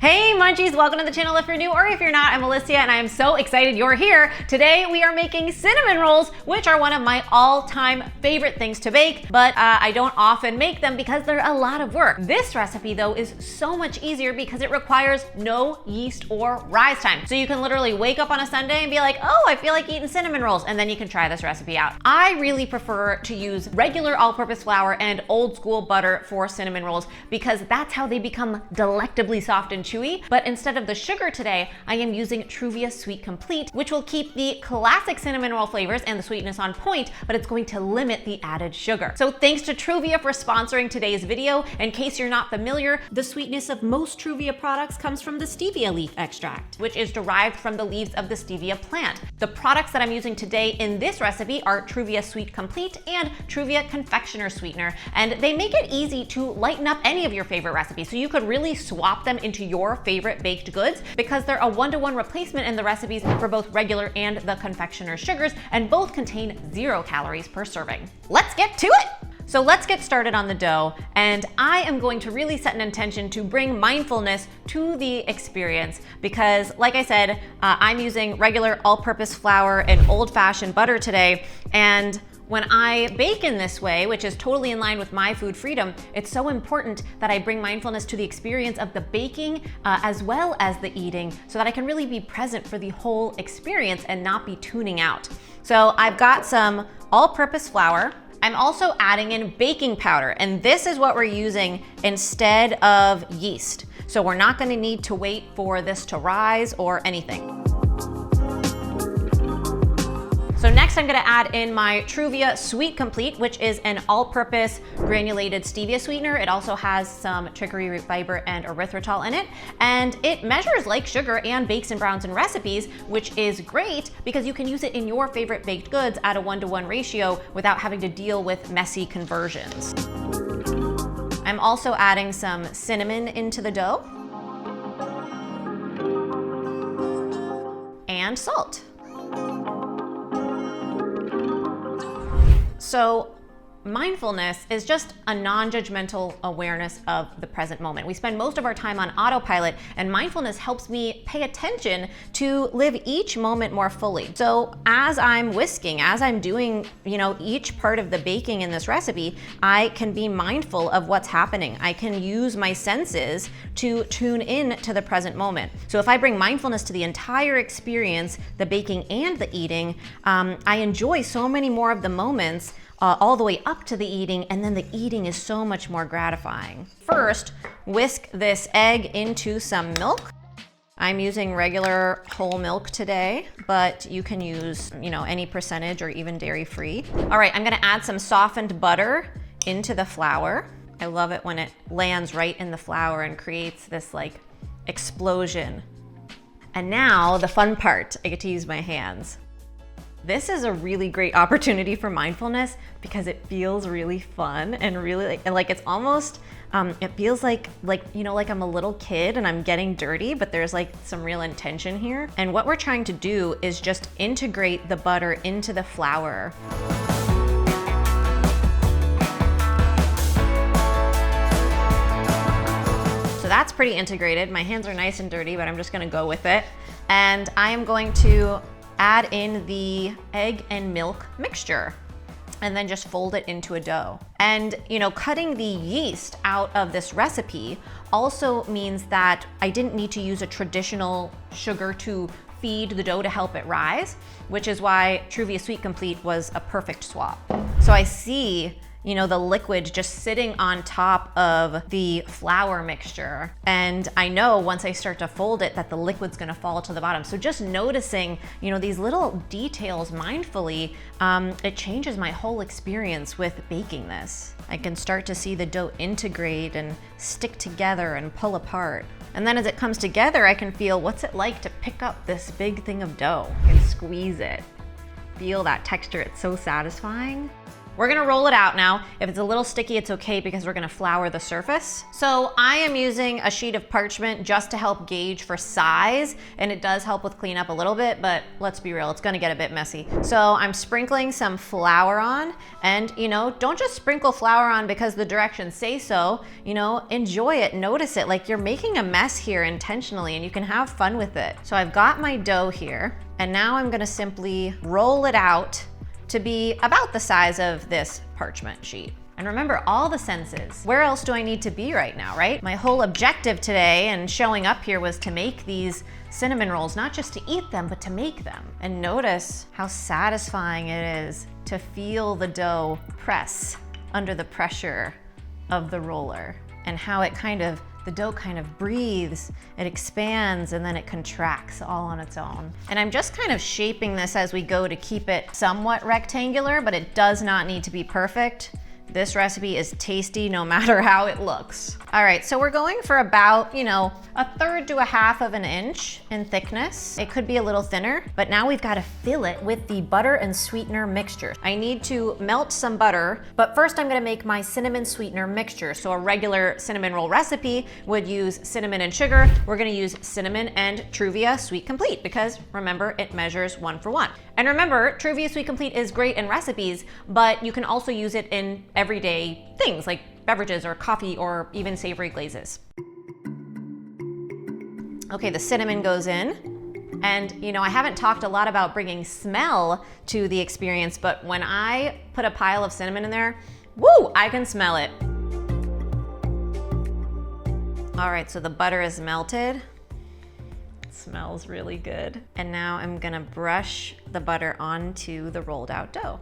Hey munchies, welcome to the channel if you're new, or if you're not, I'm Alicia and I am so excited you're here. Today we are making cinnamon rolls, which are one of my all-time favorite things to bake, but I don't often make them because they're a lot of work. This recipe though is so much easier because it requires no yeast or rise time. So you can literally wake up on a Sunday and be like, oh, I feel like eating cinnamon rolls, and then you can try this recipe out. I really prefer to use regular all-purpose flour and old school butter for cinnamon rolls because that's how they become delectably soft and chewy. But instead of the sugar today, I am using Truvia Sweet Complete, which will keep the classic cinnamon roll flavors and the sweetness on point, but it's going to limit the added sugar. So thanks to Truvia for sponsoring today's video. In case you're not familiar, the sweetness of most Truvia products comes from the stevia leaf extract, which is derived from the leaves of the stevia plant. The products that I'm using today in this recipe are Truvia Sweet Complete and Truvia Confectioner Sweetener, and they make it easy to lighten up any of your favorite recipes. So you could really swap them into your favorite baked goods because they're a one-to-one replacement in the recipes for both regular and the confectioner sugars, and both contain 0 calories per serving. Let's get to it! So let's get started on the dough, and I am going to really set an intention to bring mindfulness to the experience because, like I said, I'm using regular all-purpose flour and old-fashioned butter today, and when I bake in this way, which is totally in line with my food freedom, it's so important that I bring mindfulness to the experience of the baking as well as the eating so that I can really be present for the whole experience and not be tuning out. So I've got some all-purpose flour. I'm also adding in baking powder, and this is what we're using instead of yeast. So we're not gonna need to wait for this to rise or anything. So next I'm gonna add in my Truvia Sweet Complete, which is an all-purpose granulated stevia sweetener. It also has some chicory root fiber and erythritol in it, and it measures like sugar and bakes and browns in recipes, which is great because you can use it in your favorite baked goods at a 1-to-1 ratio without having to deal with messy conversions. I'm also adding some cinnamon into the dough and salt. So mindfulness is just a non-judgmental awareness of the present moment. We spend most of our time on autopilot, and mindfulness helps me pay attention to live each moment more fully. So as I'm whisking, as I'm doing, each part of the baking in this recipe, I can be mindful of what's happening. I can use my senses to tune in to the present moment. So if I bring mindfulness to the entire experience, the baking and the eating, I enjoy so many more of the moments all the way up to the eating, and then the eating is so much more gratifying. First, whisk this egg into some milk. I'm using regular whole milk today, but you can use, any percentage or even dairy-free. All right, I'm gonna add some softened butter into the flour. I love it when it lands right in the flour and creates this like explosion. And now the fun part, I get to use my hands. This is a really great opportunity for mindfulness because it feels really fun and really like it's almost, it feels like I'm a little kid and I'm getting dirty, but there's like some real intention here. And what we're trying to do is just integrate the butter into the flour. So that's pretty integrated. My hands are nice and dirty, but I'm just gonna go with it. And I am going to add in the egg and milk mixture and then just fold it into a dough. And cutting the yeast out of this recipe also means that I didn't need to use a traditional sugar to feed the dough to help it rise, which is why Truvia Sweet Complete was a perfect swap. So I see the liquid just sitting on top of the flour mixture. And I know once I start to fold it that the liquid's gonna fall to the bottom. So just noticing, these little details mindfully, it changes my whole experience with baking this. I can start to see the dough integrate and stick together and pull apart. And then as it comes together, I can feel what's it like to pick up this big thing of dough and squeeze it. Feel that texture, it's so satisfying. We're gonna roll it out now. If it's a little sticky, it's okay because we're gonna flour the surface. So I am using a sheet of parchment just to help gauge for size, and it does help with cleanup a little bit, but let's be real, it's gonna get a bit messy. So I'm sprinkling some flour on, and don't just sprinkle flour on because the directions say so. Enjoy it, notice it, like you're making a mess here intentionally, and you can have fun with it. So I've got my dough here, and now I'm gonna simply roll it out to be about the size of this parchment sheet. And remember, all the senses. Where else do I need to be right now, right? My whole objective today and showing up here was to make these cinnamon rolls, not just to eat them, but to make them. And notice how satisfying it is to feel the dough press under the pressure of the roller, and how the dough kind of breathes, it expands, and then it contracts all on its own. And I'm just kind of shaping this as we go to keep it somewhat rectangular, but it does not need to be perfect. This recipe is tasty no matter how it looks. All right, so we're going for about, 1/3 to 1/2 of an inch in thickness. It could be a little thinner, but now we've got to fill it with the butter and sweetener mixture. I need to melt some butter, but first I'm gonna make my cinnamon sweetener mixture. So a regular cinnamon roll recipe would use cinnamon and sugar. We're gonna use cinnamon and Truvia Sweet Complete because remember, it measures 1 for 1. And remember, Truvia Sweet Complete is great in recipes, but you can also use it in everyday things like beverages or coffee or even savory glazes. Okay, the cinnamon goes in. And I haven't talked a lot about bringing smell to the experience, but when I put a pile of cinnamon in there, woo, I can smell it. All right, so the butter is melted. It smells really good. And now I'm gonna brush the butter onto the rolled out dough.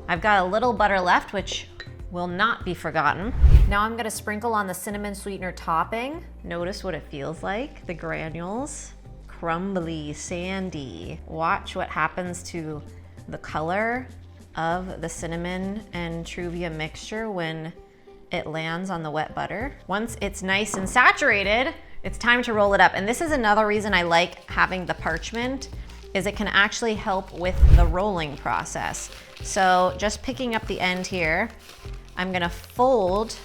I've got a little butter left, which will not be forgotten. Now I'm gonna sprinkle on the cinnamon sweetener topping. Notice what it feels like, the granules. Crumbly, sandy. Watch what happens to the color of the cinnamon and Truvia mixture when it lands on the wet butter. Once it's nice and saturated, it's time to roll it up. And this is another reason I like having the parchment, is it can actually help with the rolling process. So just picking up the end here, I'm gonna fold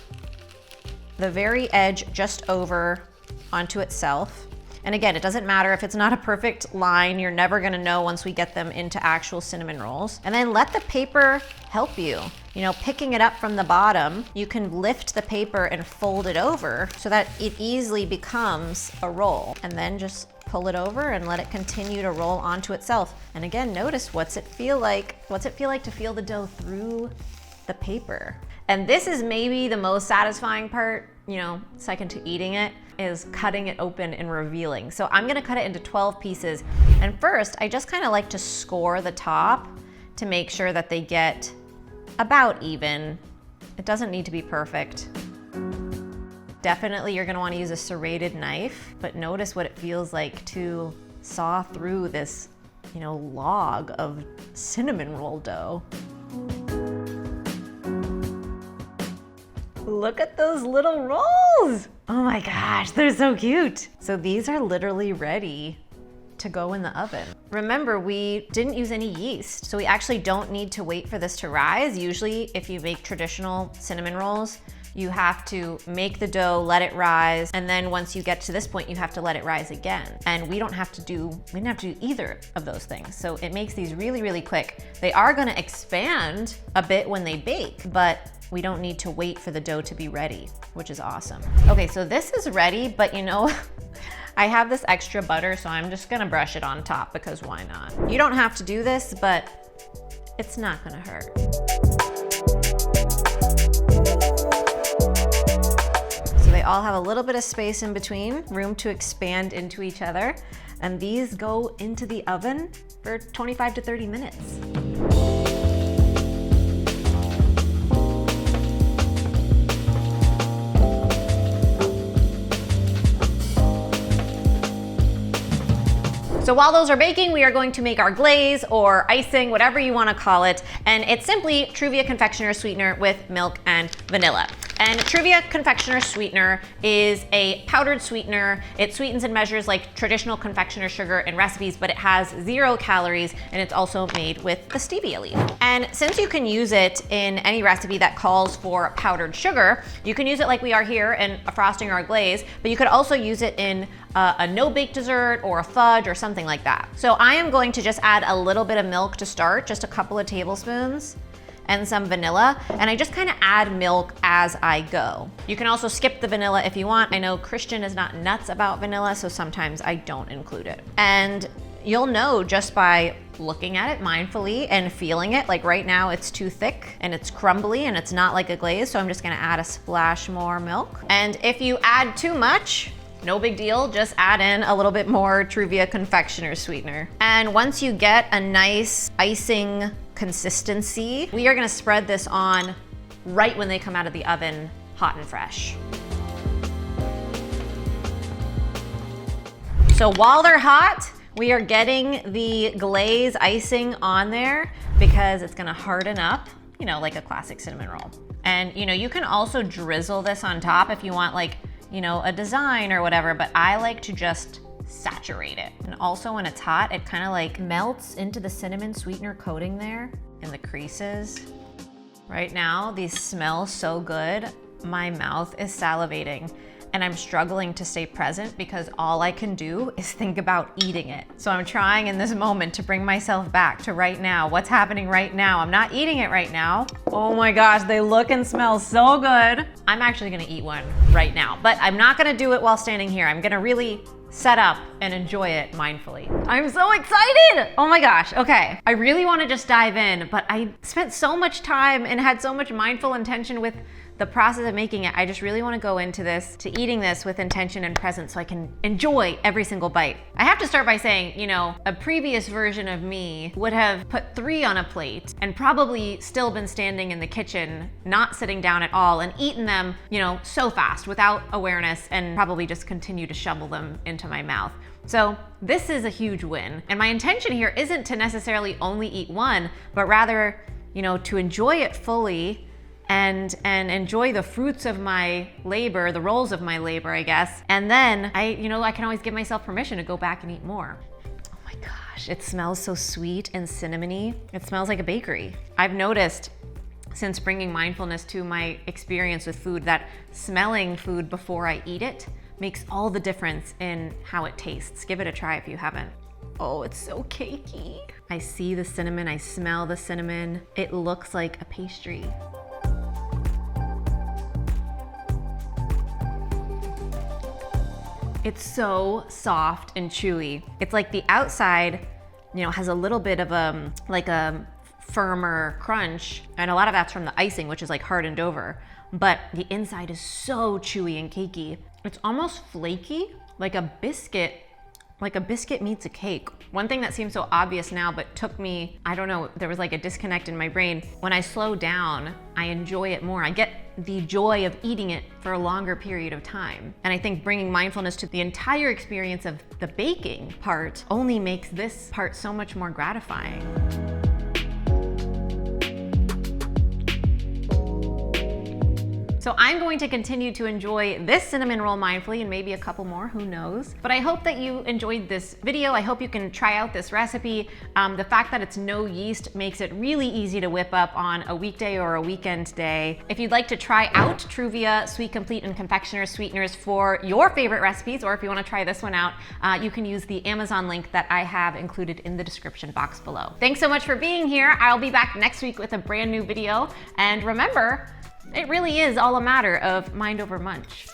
the very edge just over onto itself. And again, it doesn't matter if it's not a perfect line, you're never gonna know once we get them into actual cinnamon rolls. And then let the paper help you. Picking it up from the bottom, you can lift the paper and fold it over so that it easily becomes a roll. And then just pull it over and let it continue to roll onto itself. And again, notice what's it feel like? What's it feel like to feel the dough through the paper? And this is maybe the most satisfying part, second to eating it, is cutting it open and revealing. So I'm gonna cut it into 12 pieces. And first, I just kind of like to score the top to make sure that they get about even. It doesn't need to be perfect. Definitely you're gonna wanna use a serrated knife, but notice what it feels like to saw through this, log of cinnamon roll dough. Look at those little rolls. Oh my gosh, they're so cute. So these are literally ready to go in the oven. Remember, we didn't use any yeast, so we actually don't need to wait for this to rise. Usually, if you make traditional cinnamon rolls, you have to make the dough, let it rise, and then once you get to this point, you have to let it rise again. And we didn't have to do either of those things. So it makes these really, really quick. They are gonna expand a bit when they bake, but we don't need to wait for the dough to be ready, which is awesome. Okay, so this is ready, but I have this extra butter, so I'm just gonna brush it on top because why not? You don't have to do this, but it's not gonna hurt. So they all have a little bit of space in between, room to expand into each other, and these go into the oven for 25 to 30 minutes. So while those are baking, we are going to make our glaze or icing, whatever you want to call it. And it's simply Truvia Confectioners sweetener with milk and vanilla. And Truvia Confectioner Sweetener is a powdered sweetener. It sweetens and measures like traditional confectioner sugar in recipes, but it has 0 calories, and it's also made with the stevia leaf. And since you can use it in any recipe that calls for powdered sugar, you can use it like we are here in a frosting or a glaze, but you could also use it in a no-bake dessert or a fudge or something like that. So I am going to just add a little bit of milk to start, just a couple of tablespoons, and some vanilla, and I just kind of add milk as I go. You can also skip the vanilla if you want. I know Christian is not nuts about vanilla, so sometimes I don't include it. And you'll know just by looking at it mindfully and feeling it. Like right now it's too thick and it's crumbly and it's not like a glaze, so I'm just gonna add a splash more milk. And if you add too much, no big deal, just add in a little bit more Truvia Confectioner Sweetener. And once you get a nice icing consistency, we are gonna spread this on right when they come out of the oven, hot and fresh. So while they're hot, we are getting the glaze icing on there because it's gonna harden up, you know, like a classic cinnamon roll. And you know, you can also drizzle this on top if you want like, you know, a design or whatever, but I like to just saturate it. And also when it's hot, it kind of like melts into the cinnamon sweetener coating there in the creases. Right now, these smell so good. My mouth is salivating and I'm struggling to stay present because all I can do is think about eating it. So I'm trying in this moment to bring myself back to right now. What's happening right now? I'm not eating it right now. Oh my gosh, they look and smell so good. I'm actually gonna eat one right now, but I'm not gonna do it while standing here. I'm gonna really set up and enjoy it mindfully. I'm so excited! Oh my gosh, okay. I really wanna just dive in, but I spent so much time and had so much mindful intention with the process of making it. I just really wanna go into this, to eating this with intention and presence so I can enjoy every single bite. I have to start by saying, you know, a previous version of me would have put 3 on a plate and probably still been standing in the kitchen, not sitting down at all, and eaten them, you know, so fast without awareness, and probably just continue to shovel them into my mouth. So this is a huge win. And my intention here isn't to necessarily only eat one, but rather, you know, to enjoy it fully and enjoy the fruits of my labor, the rolls of my labor, I guess. And then I can always give myself permission to go back and eat more. Oh my gosh, it smells so sweet and cinnamony. It smells like a bakery. I've noticed since bringing mindfulness to my experience with food that smelling food before I eat it makes all the difference in how it tastes. Give it a try if you haven't. Oh, it's so cakey. I see the cinnamon, I smell the cinnamon. It looks like a pastry. It's so soft and chewy. It's like the outside, you know, has a little bit of like a firmer crunch, and a lot of that's from the icing, which is like hardened over, but the inside is so chewy and cakey. It's almost flaky, like a biscuit meets a cake. One thing that seems so obvious now, but took me, I don't know, there was like a disconnect in my brain. When I slow down, I enjoy it more. I get the joy of eating it for a longer period of time. And I think bringing mindfulness to the entire experience of the baking part only makes this part so much more gratifying. So I'm going to continue to enjoy this cinnamon roll mindfully, and maybe a couple more, who knows. But I hope that you enjoyed this video. I hope you can try out this recipe. The fact that it's no yeast makes it really easy to whip up on a weekday or a weekend day. If you'd like to try out Truvia Sweet Complete and Confectioners sweeteners for your favorite recipes, or if you want to try this one out, you can use the Amazon link that I have included in the description box below. Thanks so much for being here. I'll be back next week with a brand new video. And remember, it really is all a matter of mind over munch.